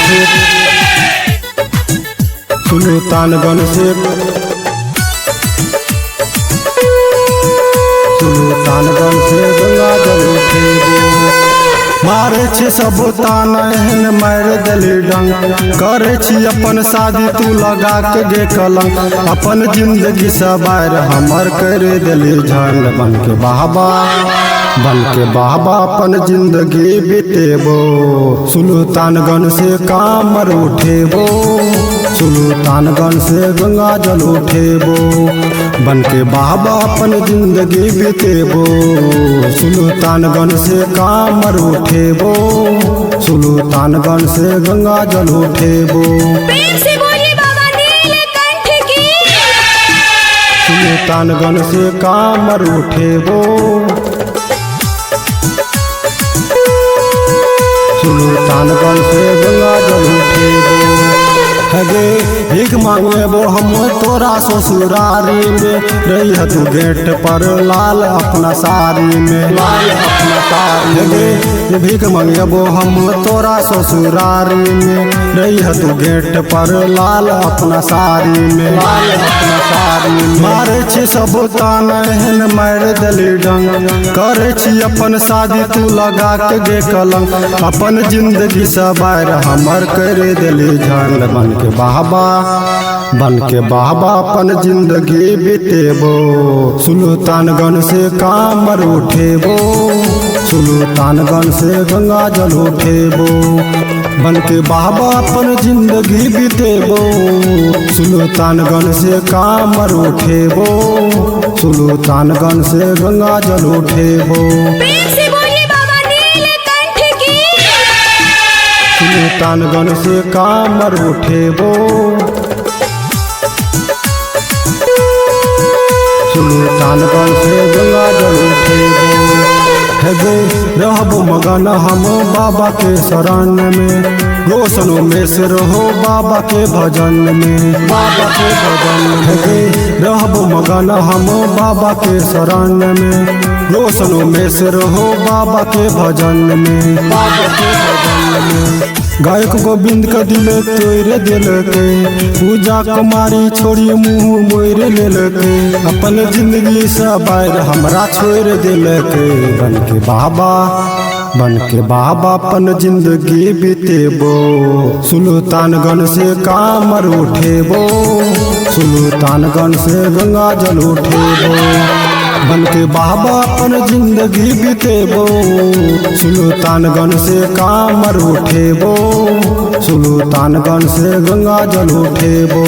से सुल्तानगंज से गंगा जल उठेबो। मारे छी सब ताना एहन मार देली डंग। करे छी अपन शादी तू लगा के गे कलंक। अपन जिंदगी सवार हमर कर देली झंड। बन के बाबा अपन जिंदगी बितेबो। सुल्तानगंज से कामर उठेबो। सुल्तानगंज से गंगा जल उठेबो। बन के बाबा अपन जिंदगी बितेबो। सुल्तानगंज से कामर उठेबो। सुल्तानगंज से गंगा जल उठेबो। सुल्तानगंज से कामर उठेबो। सुल्तानगंज से गंगा जल उठेबो। हगे भीख मांगेबो हम तोरा ससुरारी में। रही तू गेट पर लाल अपना साड़ी में। हगे भीख मांगेबो हम तोरा ससुरारी में। रही तू गेट पर लाल अपना साड़ी में। मारे छी सब ताना एहन मार देली डंग। करे छी अपन शादी तू लगा के गे कलंक। अपन जिंदगी सवार हमर कर देली झंड। बन के बाबा अपन जिंदगी बितेबो। सुल्तानगंज से कामर उठेबो। सुल्तानगंज से गंगा जल उठेबो। बन के बाबा अपन जिंदगी बितेबो। सुल्तानगंज से कामर उठेबो। सुल्तानगंज से गंगा जल उठेबो। सुल्तानगंज से कामर उठेबो। सुल्तानगंज से गंगा जल उठेबो। हेगे रहबो मगन हम बाबा के शरण में। रोशनो में से रहो बाबा के भजन में। हेगे रहबो मगन हम बाबा के शरण में। रोशनो में से रहो बाबा के भजन में। गायक गोविंद का दिल तोड़ दिल के। पूजा कुमारी छोड़ी मुँह मोर लेल के। अपन जिंदगी सवार हमरा छोड़ दिल के। बन के बाबा अपन जिंदगी बितेबो। सुल्तानगंज से कामर उठेबो। सुल्तानगंज से गंगा जल उठेबो। बन के बाबा अपन जिंदगी बितेबो। सुल्तानगंज से कामर उठेबो। सुल्तानगंज से गंगा जल उठेबो।